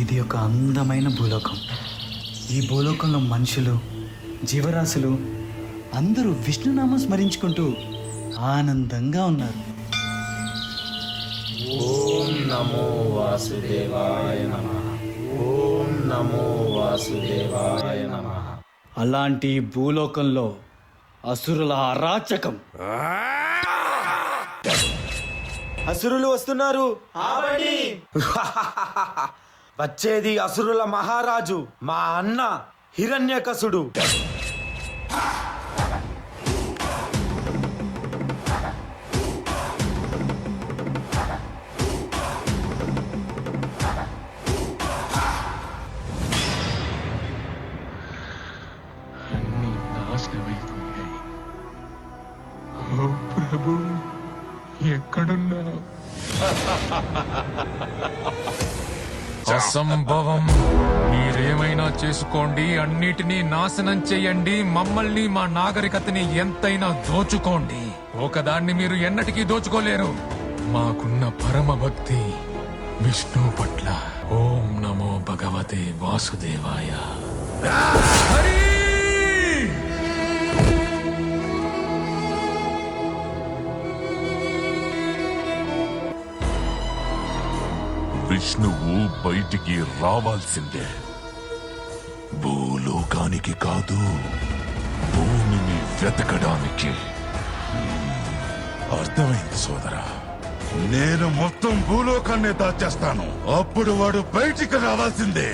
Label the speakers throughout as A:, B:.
A: ఇది ఒక అందమైన భూలోకం. ఈ భూలోకంలో మనుషులు, జీవరాశులు అందరూ విష్ణునామం స్మరించుకుంటూ ఆనందంగా ఉన్నారు.
B: ఓం నమో వాసుదేవాయ నమః. ఓం నమో వాసుదేవాయ నమః.
A: అలాంటి ఈ భూలోకంలో అసురుల అరాచకం.
B: అసురులు వస్తున్నారు. వచ్చేది అసురుల మహారాజు, మా అన్న హిరణ్యకశుడు.
C: అన్నీ నాశనమైపోయాయి. ఓ ప్రభు, ఎక్కడున్నావు?
D: అసంభవం. మీరేమైనా చేసుకోండి, అన్నిటినీ నాశనం చెయ్యండి, మమ్మల్ని మా నాగరికతని ఎంతైనా దోచుకోండి. ఒకదాన్ని మీరు ఎన్నటికీ దోచుకోలేరు. మాకున్న పరమ భక్తి విష్ణు పట్ల. ఓం నమో భగవతే వాసుదేవాయ. హరి!
E: విష్ణువు బయటికి రావాల్సిందే. భూలోకానికి కాదు, భూమిని వెతకడానికి. అర్థమైంది సోదరా. నేను మొత్తం భూలోకాన్ని దాచేస్తాను, అప్పుడు వాడు బయటికి రావాల్సిందే.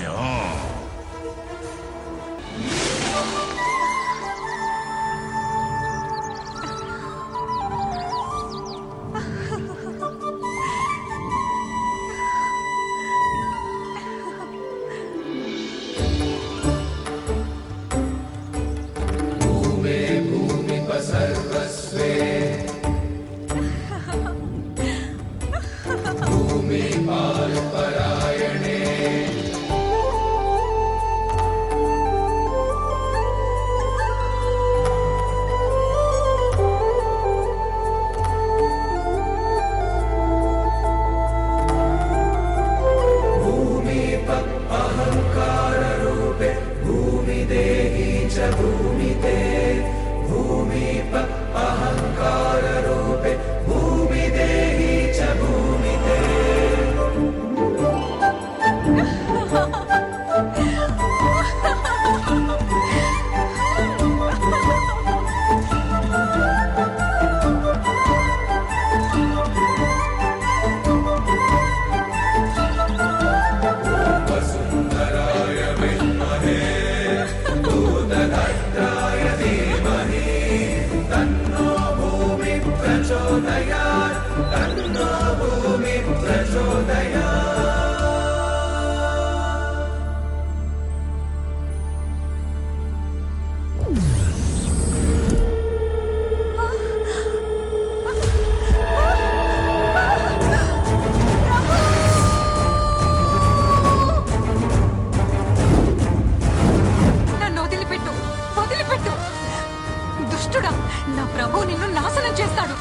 F: దుష్టుడా, నా ప్రభు నిన్ను నాశనం చేస్తాడు.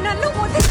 F: నన్ను వదిలి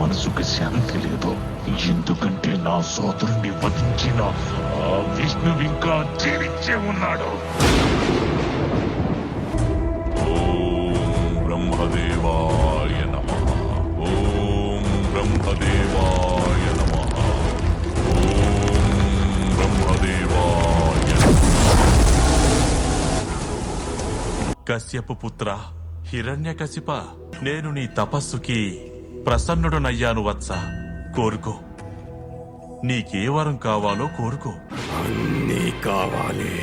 E: మనసుకు శాంతి లేదు, ఎందుకంటే నా సోదరుణ్ణి వధించిన ఆ విష్ణువు ఇంకా జీవించే ఉన్నాడు. ఓం బ్రహ్మదేవాయ నమః. ఓం బ్రహ్మదేవాయ నమః. ఓం బ్రహ్మదేవాయ. కశ్యప పుత్ర, హిరణ్యకశిప, నేను నీ తపస్సుకి ప్రసన్నుడనయ్యాను వత్స. కోరుకో, నీకే వరం కావాలో కోరుకో.
G: అన్నీ కావాలి.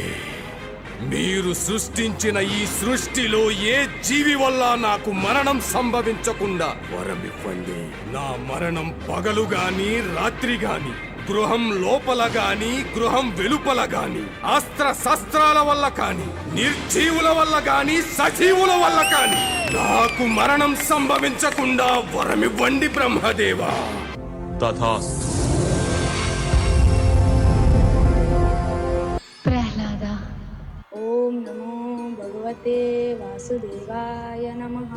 G: మీరు సృష్టించిన ఈ సృష్టిలో ఏ జీవి వల్ల నాకు మరణం సంభవించకుండా వరమివ్వండి. నా మరణం పగలు గాని రాత్రి గాని, గృహం లోపల గాని గృహం వెలుపల గాని, అస్త్ర శస్త్రాల వల్ల కాని, నిర్జీవుల వల్ల గాని సజీవుల వల్ల కాని నాకు మరణం సంభవించకుండా వరమివ్వండి బ్రహ్మదేవా.
E: తథాస్తు.
H: प्रह्लाद ओम नमो भगवते वासुदेवाय नमः।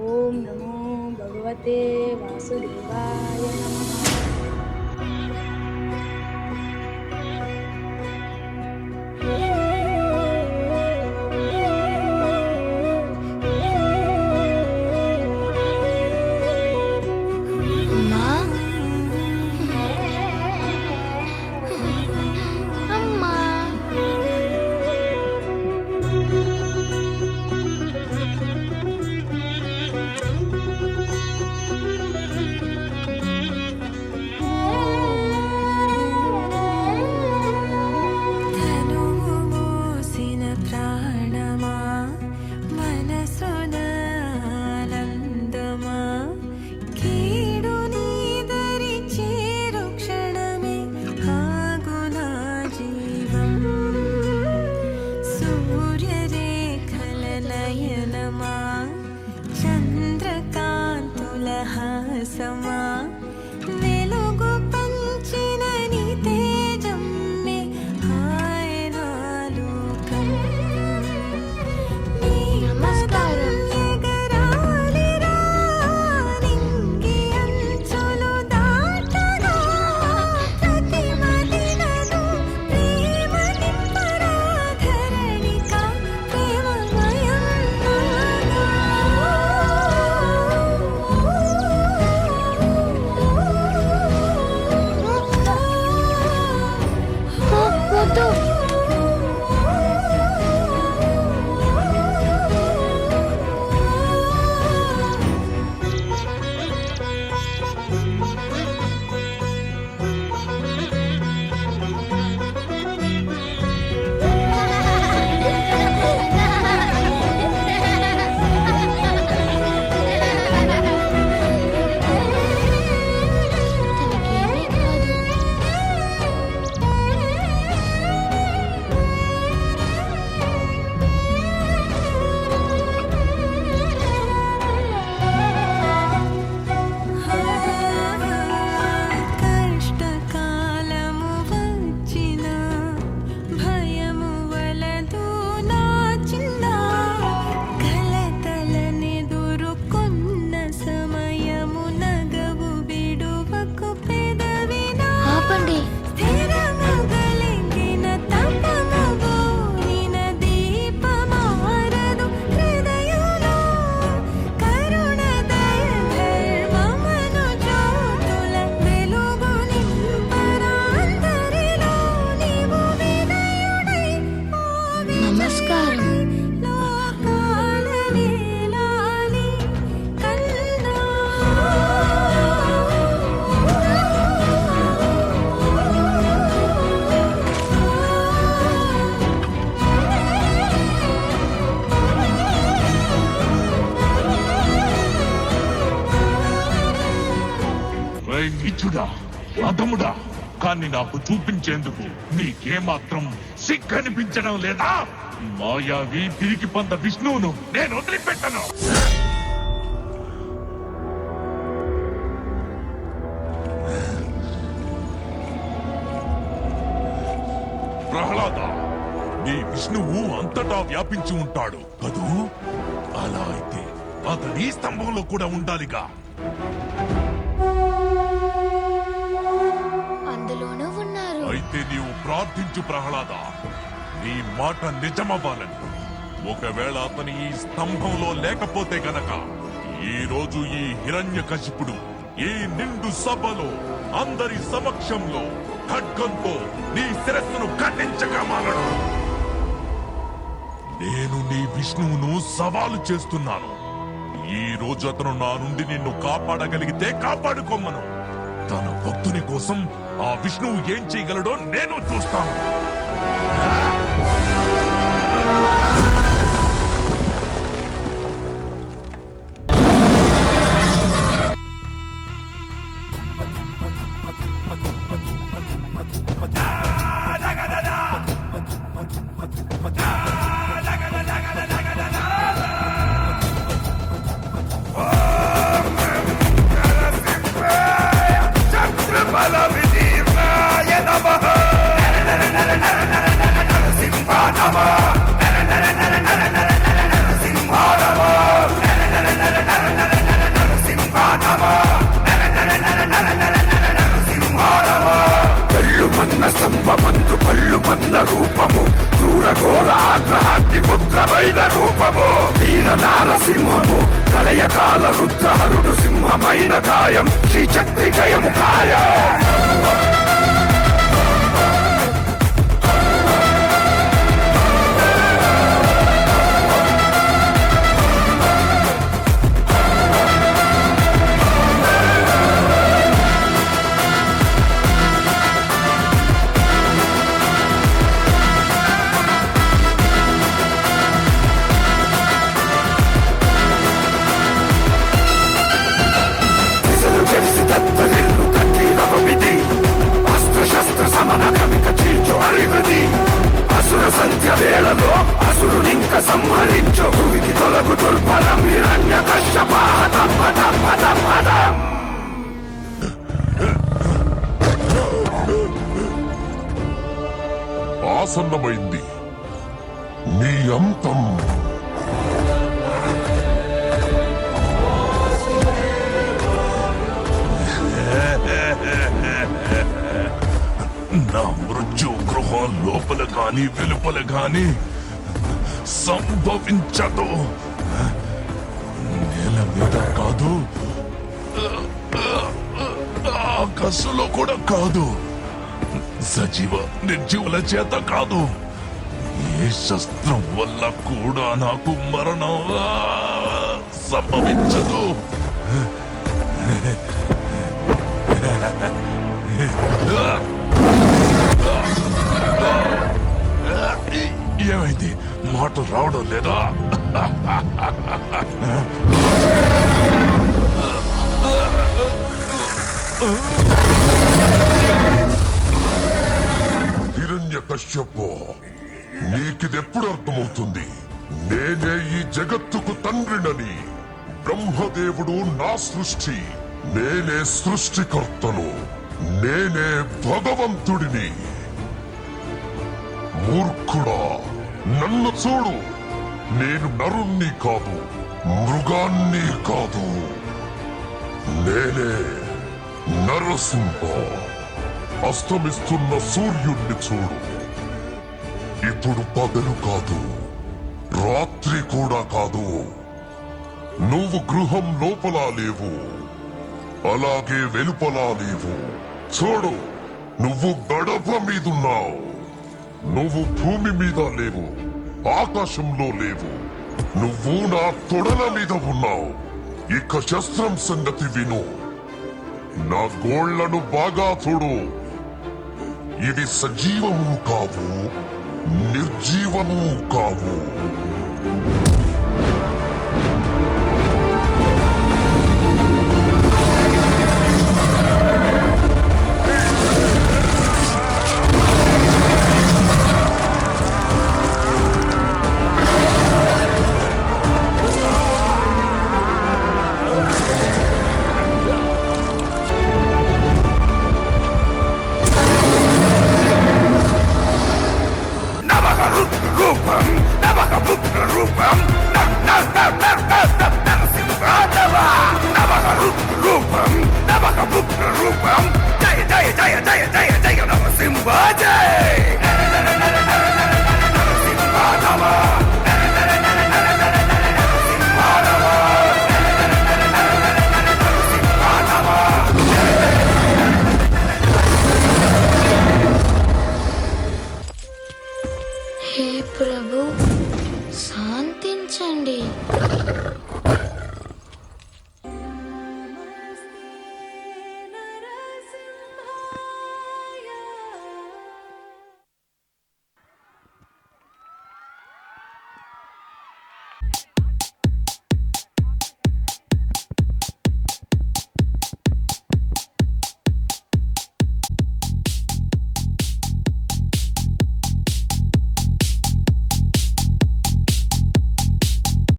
H: ओम नमो भगवते वासुदेवाय नमः।
I: సమా వెలుగు పంచిన నీ తేజమ్మే హాయనాలోకం. నమస్కారం. ఎగరాలిరా నింగి అంచులు దాటగా, ప్రతిమదినను ప్రేమ నింపరా ధరణిక ప్రేమమయం
E: నీచుడా, అధముడా, కానీ నాకు చూపించేందుకు నీకేమాత్రం సిగ్గనిపించడం లేదా? మాయావి తిరిగి పొంద విష్ణువును నేను వదిలిపెట్టను. ప్రహ్లాద, నీ విష్ణువు అంతటా వ్యాపించి ఉంటాడు కదూ? అలా అయితే అతని స్తంభంలో కూడా ఉండాలిగా.
H: అందులోనూ ఉన్నారు.
E: అయితే నీవు ప్రార్థించు ప్రహ్లాద, నీ మాట నిజమవ్వాలని. ఒకవేళ అతని ఈ స్తంభంలో లేకపోతే గనక ఈ రోజు ఈ హిరణ్యకశిపుడు ఈ నిండు సభలో అందరి సమక్షంలో ఖడ్గంతో నీ శిరస్సును ఖండించగా మాలడు. నేను నీ విష్ణువును సవాలు చేస్తున్నాను. ఈ రోజు అతను నా నుండి నిన్ను కాపాడగలిగితే కాపాడుకోమను. తన భక్తుని కోసం ఆ విష్ణువు ఏం చేయగలడో నేను చూస్తాను.
G: స్తంభమందు పళ్ళు మన్న రూపము క్రూర ఘోర ఆగ్రహాగ్ని ముద్రమైన రూపము వీర నారసింహము ప్రళయకాల రుద్రహరుడు సింహమైన గాయం శ్రీచక్రి గయము కాయం. అసుర సంధ్య వేళలో అసురునింక సంహరించు భూమికి తొలగు దుర్బలం హిరణ్య కశ్యప హతం హతం హతం హతం.
E: ఆసన్నమైంది నీ అంతం. నా మృత్యు గృహం లోపల గాని వెలుపల గాని సంభవించదు. నేల మీద కాదు, ఆకాశంలో కూడా కాదు, సజీవ నిర్జీవుల చేత కాదు, ఏ శస్త్రం వల్ల కూడా నాకు మరణం సంభవించదు. ఏమైంది? మాటలు రావడం లేదా? హిరణ్యకశ్యపో, నీకిదెప్పుడు అర్థమవుతుంది? నేనే ఈ జగత్తుకు తండ్రినని. బ్రహ్మదేవుడు నా సృష్టి, నేనే సృష్టికర్తను, నేనే భగవంతుడిని. మూర్ఖుడా, నన్ను చూడు. నేను నరుణ్ణి కాదు, మృగాన్ని కాదు, నేనే నరసింహ. అస్తమిస్తున్న సూర్యుణ్ణి చూడు. ఇప్పుడు పగలు కాదు, రాత్రి కూడా కాదు. నువ్వు గృహం లోపల లేవు, అలాగే వెలుపలా లేవు. చూడు, నువ్వు గడప మీదున్నావు. నువ్వు భూమి మీద లేవు, ఆకాశంలో లేవు. నువ్వు నా తొడల మీద ఉన్నావు. ఇక శస్త్రం సంగతి విను. నా గోళ్లను బాగా చూడు. ఇవి సజీవము కావు, నిర్జీవము కావు.